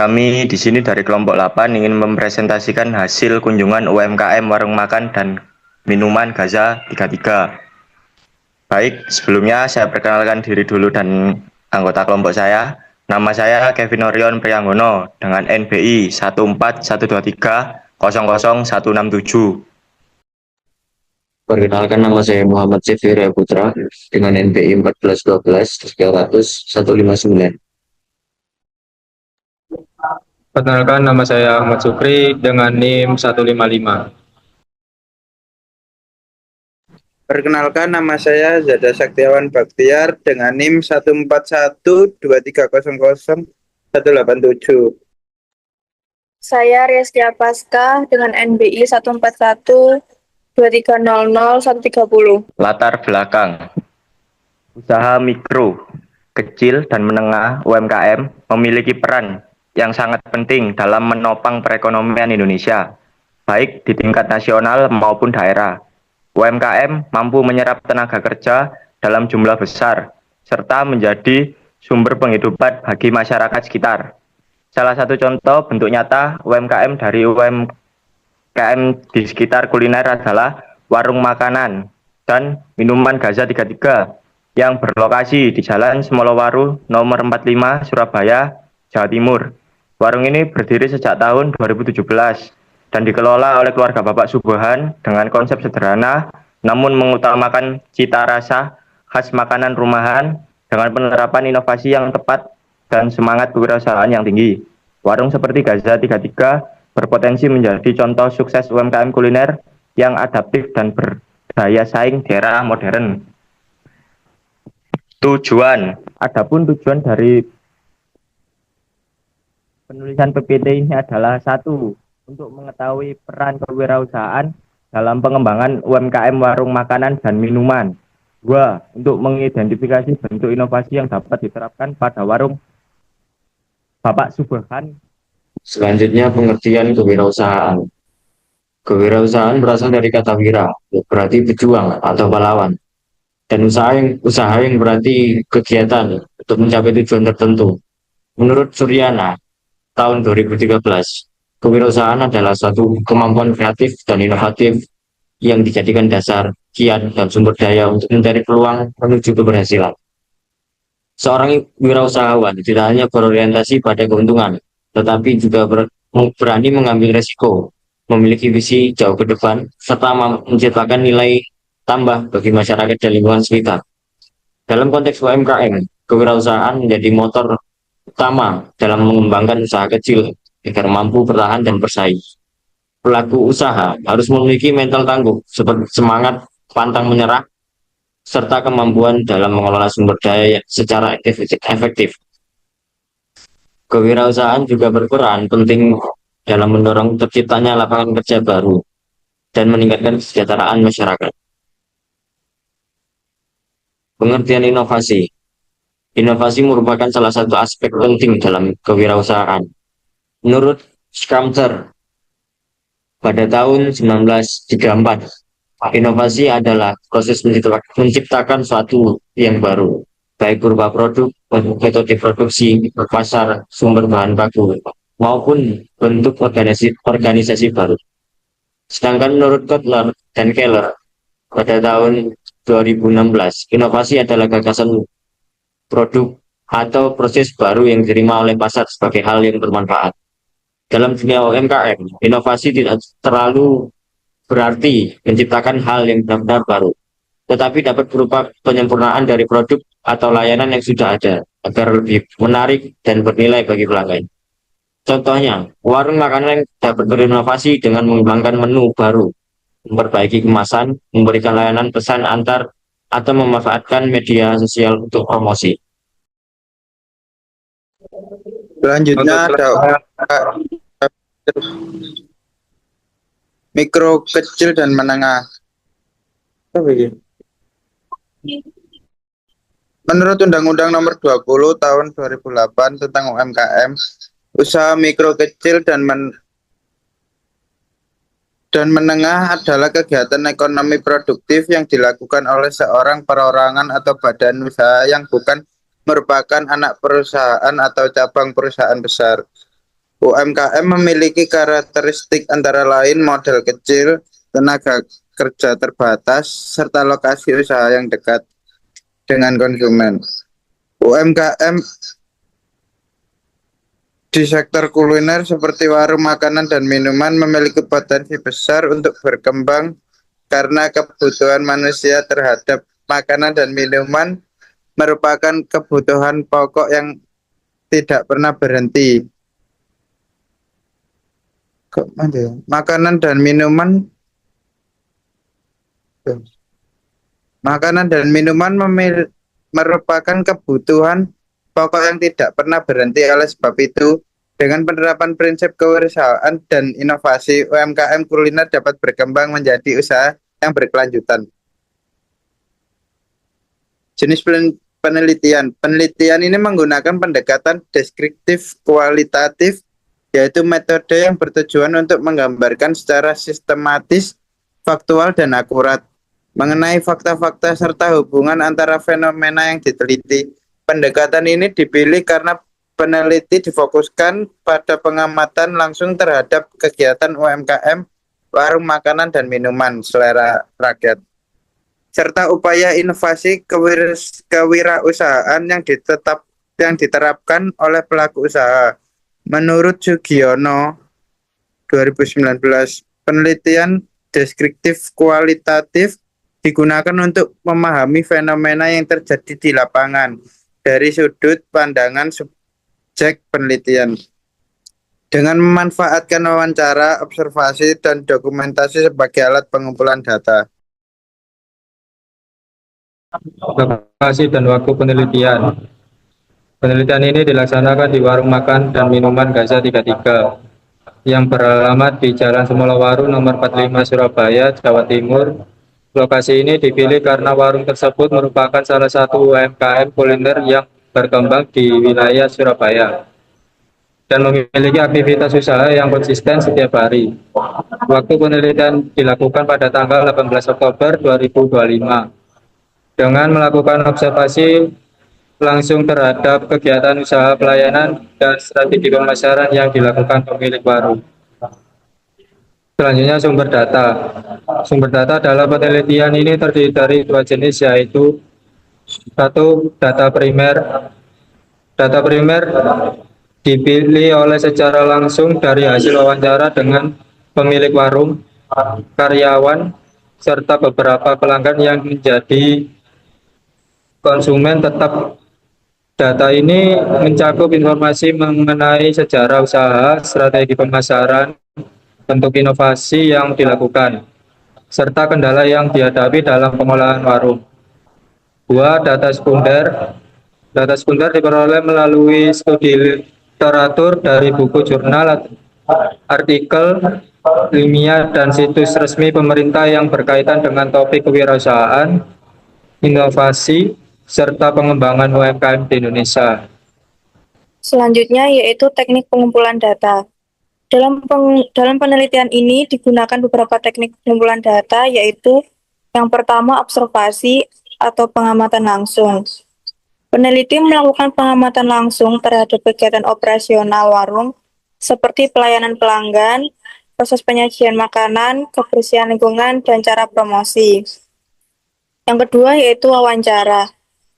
Kami di sini dari kelompok 8 ingin mempresentasikan hasil kunjungan UMKM Warung Makan dan Minuman Gaza 33. Baik, sebelumnya saya perkenalkan diri dulu dan anggota kelompok saya. Nama saya Kevin Orion Prianggono dengan NBI 14123000167. Perkenalkan, nama saya Muhammad Zefir Putra dengan NPI 1412-300-159. Perkenalkan, nama saya Ahmad Sukri dengan NIM 155. Perkenalkan, nama saya Zada Saktiawan Baktiar dengan NIM 14123000187. Saya Riastia Paskah dengan NBI 14123000130. Latar belakang. Usaha mikro, kecil dan menengah UMKM memiliki peran yang sangat penting dalam menopang perekonomian Indonesia, baik di tingkat nasional maupun daerah. UMKM mampu menyerap tenaga kerja dalam jumlah besar, serta menjadi sumber penghidupan bagi masyarakat sekitar. Salah satu contoh bentuk nyata UMKM dari UMKM di sekitar kuliner adalah warung makanan dan minuman Gaza 33 yang berlokasi di Jalan Semolowaru nomor 45 Surabaya, Jawa Timur. Warung ini berdiri sejak tahun 2017 dan dikelola oleh keluarga Bapak Subuhan dengan konsep sederhana namun mengutamakan cita rasa khas makanan rumahan dengan penerapan inovasi yang tepat dan semangat kewirausahaan yang tinggi. Warung seperti Gaza 33 berpotensi menjadi contoh sukses UMKM kuliner yang adaptif dan berdaya saing di era modern. Tujuan. Adapun tujuan dari penulisan PPT ini adalah satu, untuk mengetahui peran kewirausahaan dalam pengembangan UMKM warung makanan dan minuman. Dua, untuk mengidentifikasi bentuk inovasi yang dapat diterapkan pada warung Bapak Subuhan. Selanjutnya, pengertian kewirausahaan. Kewirausahaan berasal dari kata wira, berarti berjuang atau pahlawan. Dan usaha yang berarti kegiatan untuk mencapai tujuan tertentu. Menurut Suryana, tahun 2013, kewirausahaan adalah suatu kemampuan kreatif dan inovatif yang dijadikan dasar, kiat, dan sumber daya untuk mencari peluang menuju keberhasilan. Seorang wirausahawan tidak hanya berorientasi pada keuntungan, tetapi juga berani mengambil resiko, memiliki visi jauh ke depan, serta menciptakan nilai tambah bagi masyarakat dan lingkungan sekitar. Dalam konteks UMKM, kewirausahaan menjadi motor utama dalam mengembangkan usaha kecil agar mampu bertahan dan bersaing. Pelaku usaha harus memiliki mental tangguh, seperti semangat pantang menyerah, serta kemampuan dalam mengelola sumber daya secara efektif. Kewirausahaan juga berperan penting dalam mendorong terciptanya lapangan kerja baru dan meningkatkan kesejahteraan masyarakat. Pengertian inovasi. Inovasi merupakan salah satu aspek penting dalam kewirausahaan. Menurut Scrumter, pada tahun 1934, inovasi adalah proses menciptakan suatu yang baru, baik berupa produk, metode produksi, pasar, sumber bahan baku, maupun bentuk organisasi baru. Sedangkan menurut Kotler dan Keller, pada tahun 2016, inovasi adalah gagasan produk atau proses baru yang diterima oleh pasar sebagai hal yang bermanfaat. Dalam dunia UMKM, inovasi tidak terlalu berarti menciptakan hal yang benar-benar baru, tetapi dapat berupa penyempurnaan dari produk atau layanan yang sudah ada, agar lebih menarik dan bernilai bagi pelanggan. Contohnya, warung makanan yang dapat berinovasi dengan mengembangkan menu baru, memperbaiki kemasan, memberikan layanan pesan antar, atau memanfaatkan media sosial untuk promosi. Selanjutnya ada mikro, kecil, dan menengah. Menurut Undang-Undang Nomor 20 Tahun 2008 tentang UMKM, usaha mikro, kecil, dan menengah adalah kegiatan ekonomi produktif yang dilakukan oleh seorang perorangan atau badan usaha yang bukan merupakan anak perusahaan atau cabang perusahaan besar. UMKM memiliki karakteristik antara lain modal kecil, tenaga kerja terbatas, serta lokasi usaha yang dekat dengan konsumen. UMKM di sektor kuliner seperti warung makanan dan minuman memiliki potensi besar untuk berkembang karena kebutuhan manusia terhadap makanan dan minuman merupakan kebutuhan pokok yang tidak pernah berhenti. Makanan dan minuman merupakan kebutuhan pokok yang tidak pernah berhenti. Oleh sebab itu, dengan penerapan prinsip kewirausahaan dan inovasi, UMKM kuliner dapat berkembang menjadi usaha yang berkelanjutan. Jenis penelitian. Penelitian ini menggunakan pendekatan deskriptif kualitatif, yaitu metode yang bertujuan untuk menggambarkan secara sistematis, faktual, dan akurat mengenai fakta-fakta serta hubungan antara fenomena yang diteliti. Pendekatan ini dipilih karena peneliti difokuskan pada pengamatan langsung terhadap kegiatan UMKM, warung makanan dan minuman selera rakyat, serta upaya inovasi kewirausahaan yang diterapkan oleh pelaku usaha. Menurut Sugiono 2019, penelitian deskriptif kualitatif digunakan untuk memahami fenomena yang terjadi di lapangan dari sudut pandangan subjek penelitian. Dengan memanfaatkan wawancara, observasi, dan dokumentasi sebagai alat pengumpulan data. Lokasi dan waktu penelitian. Penelitian ini dilaksanakan di warung makan dan minuman Gaza 33 yang beralamat di Jalan Semolawaru nomor 45 Surabaya, Jawa Timur. Lokasi ini dipilih karena warung tersebut merupakan salah satu UMKM kuliner yang berkembang di wilayah Surabaya dan memiliki aktivitas usaha yang konsisten setiap hari. Waktu penelitian dilakukan pada tanggal 18 Oktober 2025 dengan melakukan observasi langsung terhadap kegiatan usaha pelayanan dan strategi pemasaran yang dilakukan pemilik warung. Selanjutnya sumber data. Sumber data dalam penelitian ini terdiri dari dua jenis, yaitu satu, data primer. Data primer dipilih oleh secara langsung dari hasil wawancara dengan pemilik warung, karyawan, serta beberapa pelanggan yang menjadi konsumen tetap. Data ini mencakup informasi mengenai sejarah usaha, strategi pemasaran, bentuk inovasi yang dilakukan, serta kendala yang dihadapi dalam pengolahan warung. Dua, data sekunder. Data sekunder diperoleh melalui studi literatur dari buku jurnal, artikel ilmiah, dan situs resmi pemerintah yang berkaitan dengan topik kewirausahaan, inovasi, serta pengembangan UMKM di Indonesia. Selanjutnya yaitu teknik pengumpulan data. Dalam penelitian ini digunakan beberapa teknik pengumpulan data, yaitu yang pertama observasi atau pengamatan langsung. Peneliti melakukan pengamatan langsung terhadap kegiatan operasional warung seperti pelayanan pelanggan, proses penyajian makanan, kebersihan lingkungan, dan cara promosi. Yang kedua yaitu wawancara.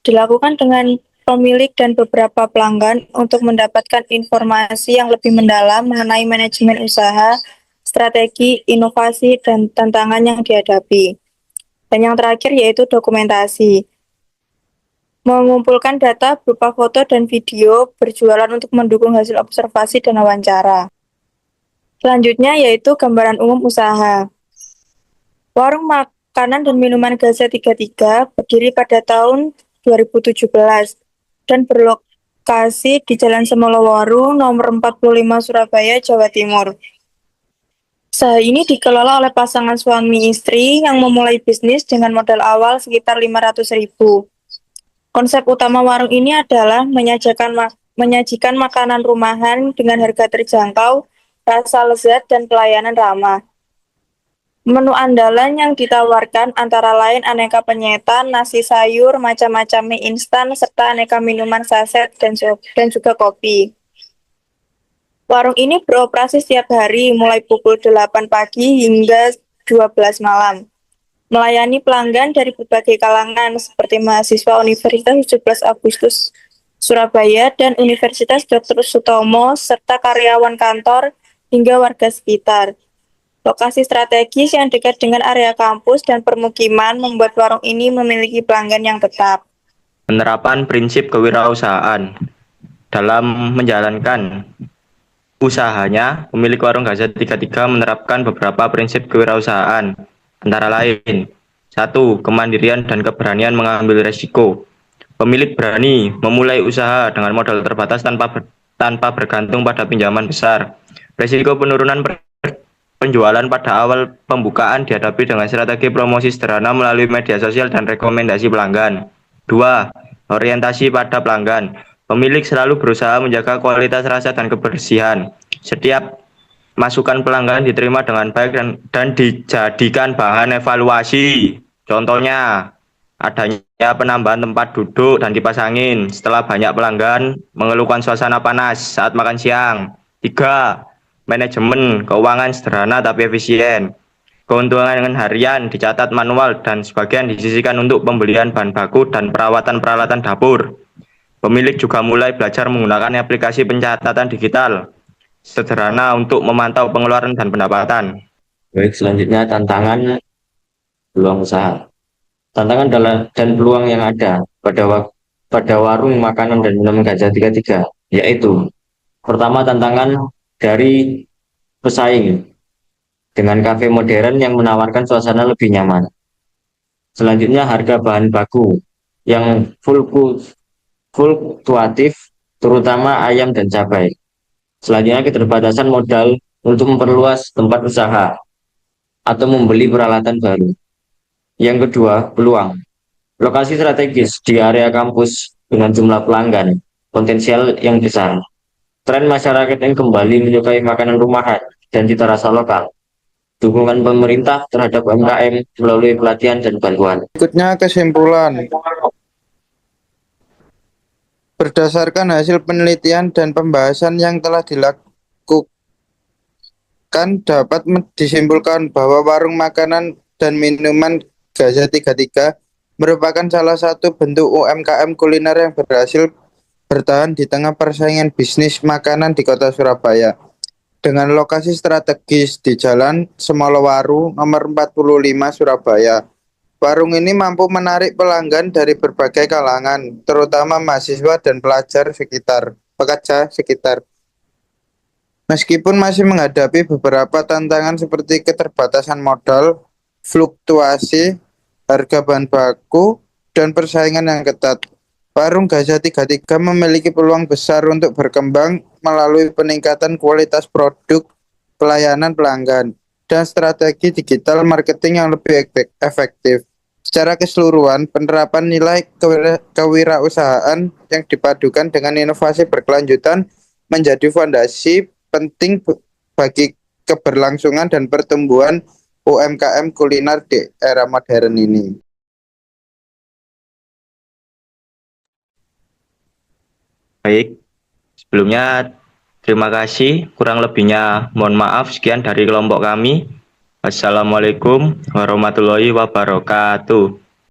Dilakukan dengan pemilik dan beberapa pelanggan untuk mendapatkan informasi yang lebih mendalam mengenai manajemen usaha, strategi, inovasi, dan tantangan yang dihadapi. Dan yang terakhir yaitu dokumentasi. Mengumpulkan data berupa foto dan video berjualan untuk mendukung hasil observasi dan wawancara. Selanjutnya yaitu gambaran umum usaha. Warung makanan dan minuman Gaza 33 berdiri pada tahun 2017 dan berlokasi di Jalan Semolawaru nomor 45 Surabaya, Jawa Timur. Usaha ini dikelola oleh pasangan suami istri yang memulai bisnis dengan modal awal sekitar 500.000. Konsep utama warung ini adalah menyajikan makanan rumahan dengan harga terjangkau, rasa lezat, dan pelayanan ramah. Menu andalan yang ditawarkan antara lain aneka penyetan, nasi sayur, macam-macam mie instan, serta aneka minuman saset dan juga kopi. Warung ini beroperasi setiap hari mulai pukul 8 pagi hingga 12 malam. Melayani pelanggan dari berbagai kalangan seperti mahasiswa Universitas 17 Agustus Surabaya dan Universitas Dr. Sutomo serta karyawan kantor hingga warga sekitar. Lokasi strategis yang dekat dengan area kampus dan permukiman membuat warung ini memiliki pelanggan yang tetap. Penerapan prinsip kewirausahaan dalam menjalankan usahanya, pemilik warung Gaza 33 menerapkan beberapa prinsip kewirausahaan, antara lain: 1. Kemandirian dan keberanian mengambil resiko. Pemilik berani memulai usaha dengan modal terbatas tanpa bergantung pada pinjaman besar. Resiko penurunan penjualan pada awal pembukaan dihadapi dengan strategi promosi sederhana melalui media sosial dan rekomendasi pelanggan. 2. Orientasi pada pelanggan. Pemilik selalu berusaha menjaga kualitas rasa dan kebersihan. Setiap masukan pelanggan diterima dengan baik dan dijadikan bahan evaluasi. Contohnya, adanya penambahan tempat duduk dan dipasangin setelah banyak pelanggan mengeluhkan suasana panas saat makan siang. 3. Manajemen keuangan sederhana tapi efisien. Keuntungan harian dicatat manual dan sebagian disisihkan untuk pembelian bahan baku dan perawatan peralatan dapur. Pemilik juga mulai belajar menggunakan aplikasi pencatatan digital sederhana untuk memantau pengeluaran dan pendapatan. Baik, selanjutnya tantangan peluang usaha. Tantangan dan peluang yang ada pada warung makanan dan minuman Gajah 33, yaitu pertama, tantangan dari pesaing dengan kafe modern yang menawarkan suasana lebih nyaman. Selanjutnya, harga bahan baku yang fluktuatif, terutama ayam dan cabai. Selanjutnya, keterbatasan modal untuk memperluas tempat usaha atau membeli peralatan baru. Yang kedua, peluang. Lokasi strategis di area kampus dengan jumlah pelanggan potensial yang besar. Tren masyarakat yang kembali menyukai makanan rumahan dan cita rasa lokal. Dukungan pemerintah terhadap UMKM melalui pelatihan dan bantuan. Berikutnya kesimpulan. Berdasarkan hasil penelitian dan pembahasan yang telah dilakukan, dapat disimpulkan bahwa warung makanan dan minuman Gaza 33 merupakan salah satu bentuk UMKM kuliner yang berhasil bertahan di tengah persaingan bisnis makanan di kota Surabaya. Dengan lokasi strategis di Jalan Semolowaru nomor 45 Surabaya, warung ini mampu menarik pelanggan dari berbagai kalangan, terutama mahasiswa dan pekerja sekitar. Meskipun masih menghadapi beberapa tantangan seperti keterbatasan modal, fluktuasi harga bahan baku, dan persaingan yang ketat, warung Gaza 33 memiliki peluang besar untuk berkembang melalui peningkatan kualitas produk, pelayanan pelanggan, dan strategi digital marketing yang lebih efektif. Secara keseluruhan, penerapan nilai kewirausahaan yang dipadukan dengan inovasi berkelanjutan menjadi fondasi penting bagi keberlangsungan dan pertumbuhan UMKM kuliner di era modern ini. Baik, sebelumnya terima kasih. Kurang lebihnya mohon maaf. Sekian dari kelompok kami. Wassalamualaikum warahmatullahi wabarakatuh.